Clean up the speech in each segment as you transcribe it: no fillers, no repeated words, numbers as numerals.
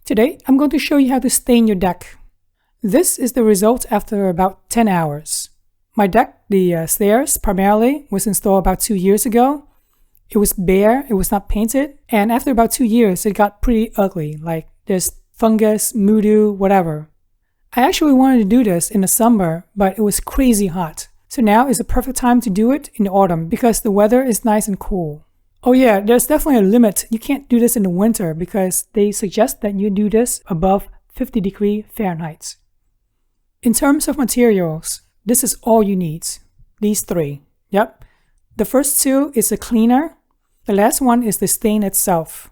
Today, I'm going to show you how to stain your deck. This is the result after about 10 hours. My deck, the stairs primarily, was installed about 2 years ago. It was bare, it was not painted, and after about 2 years, it got pretty ugly, like there's fungus, mildew, whatever. I actually wanted to do this in the summer, but it was crazy hot. So now is the perfect time to do it in the autumn because the weather is nice and cool. Oh yeah, there's definitely a limit. You can't do this in the winter because they suggest that you do this above 50 degrees Fahrenheit. In terms of materials, this is all you need. These three. Yep. The first two is a cleaner. The last one is the stain itself.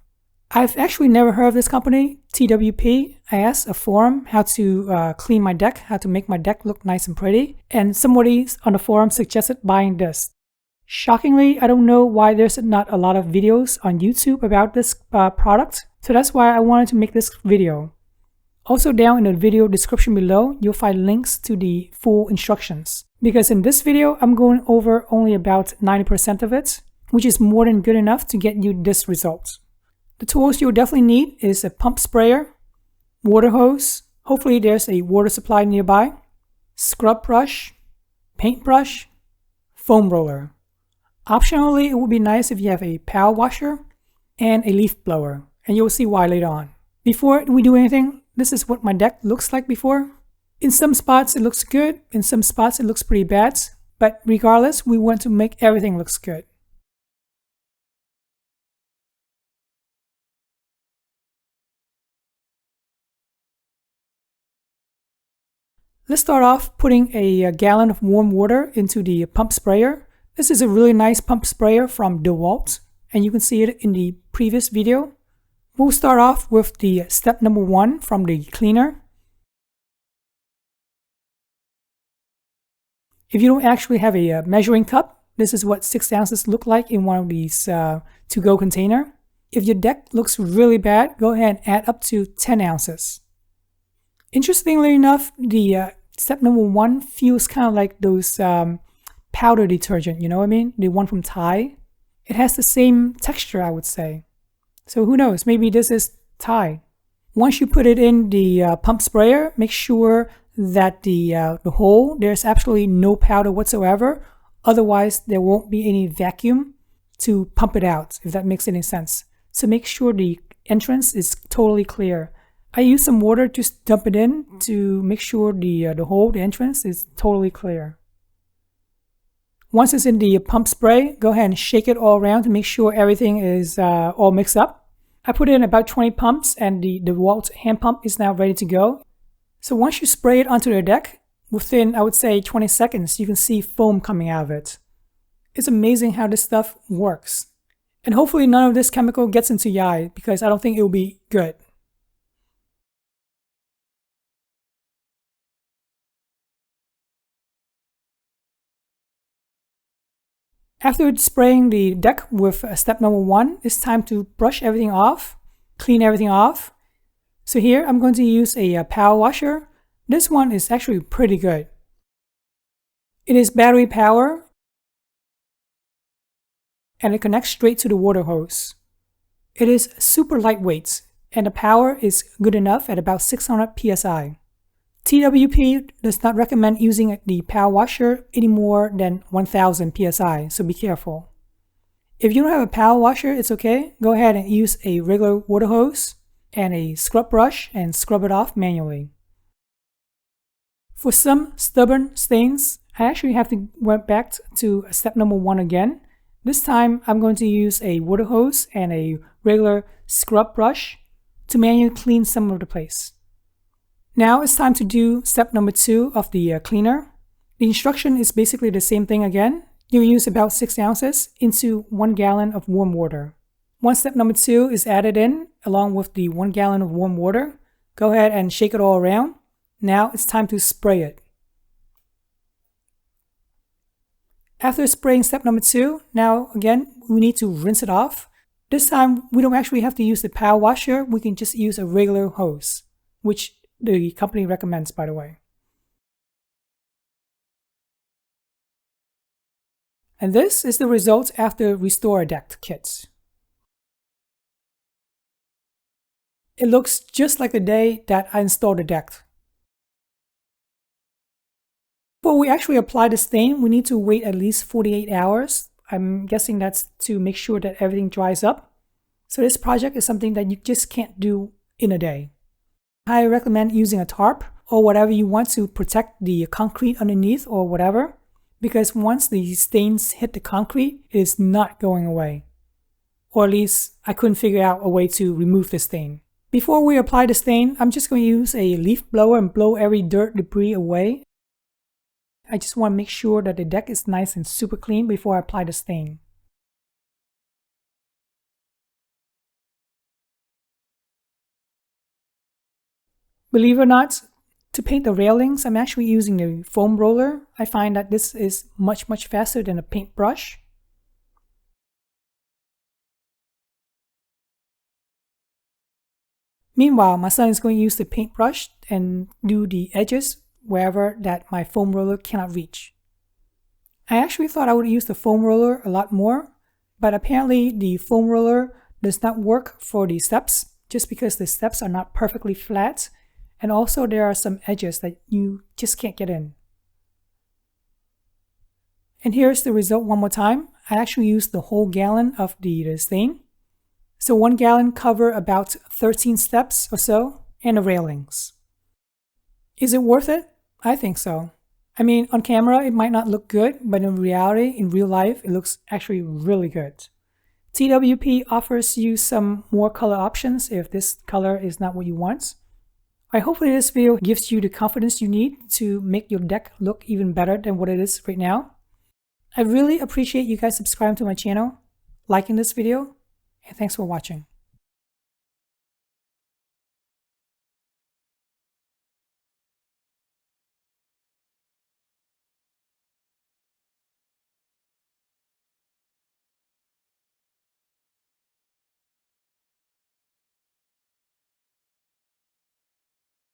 I've actually never heard of this company, TWP. I asked a forum how to clean my deck, how to make my deck look nice and pretty, and somebody on the forum suggested buying this. Shockingly, I don't know why there's not a lot of videos on YouTube about this product, so that's why I wanted to make this video. Also down in the video description below, you'll find links to the full instructions. Because in this video, I'm going over only about 90% of it, which is more than good enough to get you this result. The tools you'll definitely need is a pump sprayer, water hose, hopefully there's a water supply nearby, scrub brush, paintbrush, foam roller. Optionally, it would be nice if you have a power washer and a leaf blower, and you'll see why later on. Before we do anything, this is what my deck looks like before. In some spots it looks good, in some spots it looks pretty bad, but regardless, we want to make everything looks good. Let's start off putting a gallon of warm water into the pump sprayer. This is a really nice pump sprayer from bout, and you can see it in the previous video. We'll start off with the step number 1 from the cleaner. If you don't actually have a measuring cup, this is what 6 ounces look like in one of these to-go container. If your deck looks really bad, go ahead and add up to 10 ounces. Interestingly enough, the step number 1 feels kind of like those powder detergent, you know what I mean? The one from Thai. It has the same texture, I would say. So who knows, maybe this is Thai. Once you put it in the pump sprayer, make sure that the hole, there's absolutely no powder whatsoever. Otherwise, there won't be any vacuum to pump it out, if that makes any sense. So make sure the entrance is totally clear. I use some water to dump it in to make sure the hole, the entrance, is totally clear. Once it's in the pump spray, go ahead and shake it all around to make sure everything is all mixed up. I put in about 20 pumps and the bout hand pump is now ready to go. So once you spray it onto the deck, within I would say 20 seconds, you can see foam coming out of it. It's amazing how this stuff works. And hopefully none of this chemical gets into your eye because I don't think it will be good. After spraying the deck with step number 1, it's time to brush everything off, clean everything off. So here I'm going to use a power washer. This one is actually pretty good. It is battery power and it connects straight to the water hose. It is super lightweight and the power is good enough at about 600 psi. TWP does not recommend using the power washer any more than 1000 psi, so be careful. If you don't have a power washer, it's okay. Go ahead and use a regular water hose and a scrub brush and scrub it off manually. For some stubborn stains, I actually have to went back to step number 1 again. This time I'm going to use a water hose and a regular scrub brush to manually clean some of the place. Now it's time to do step number 2 of the cleaner. The instruction is basically the same thing again. You use about 6 ounces into 1 gallon of warm water. Once step number 2 is added in, along with the 1 gallon of warm water, go ahead and shake it all around. Now it's time to spray it. After spraying step number 2, now again, we need to rinse it off. This time, we don't actually have to use the power washer. We can just use a regular hose, which the company recommends, by the way. And this is the result after Restore Deck kits. It looks just like the day that I installed the deck. Before we actually apply the stain, we need to wait at least 48 hours. I'm guessing that's to make sure that everything dries up. So this project is something that you just can't do in a day. I recommend using a tarp or whatever you want to protect the concrete underneath or whatever, because once the stains hit the concrete, it is not going away. Or at least I couldn't figure out a way to remove the stain. Before we apply the stain, I'm just going to use a leaf blower and blow every dirt debris away. I just want to make sure that the deck is nice and super clean before I apply the stain. Believe it or not, to paint the railings, I'm actually using the foam roller. I find that this is much faster than a paintbrush. Meanwhile, my son is going to use the paintbrush and do the edges wherever that my foam roller cannot reach. I actually thought I would use the foam roller a lot more, but apparently the foam roller does not work for the steps just because the steps are not perfectly flat, and also there are some edges that you just can't get in. And here's the result one more time. I actually used the whole gallon of the stain. So 1 gallon cover about 13 steps or so, and the railings. Is it worth it? I think so. I mean, on camera it might not look good, but in reality, in real life, it looks actually really good. TWP offers you some more color options if this color is not what you want. Hopefully this video gives you the confidence you need to make your deck look even better than what it is right now. I really appreciate you guys subscribing to my channel, liking this video, and thanks for watching.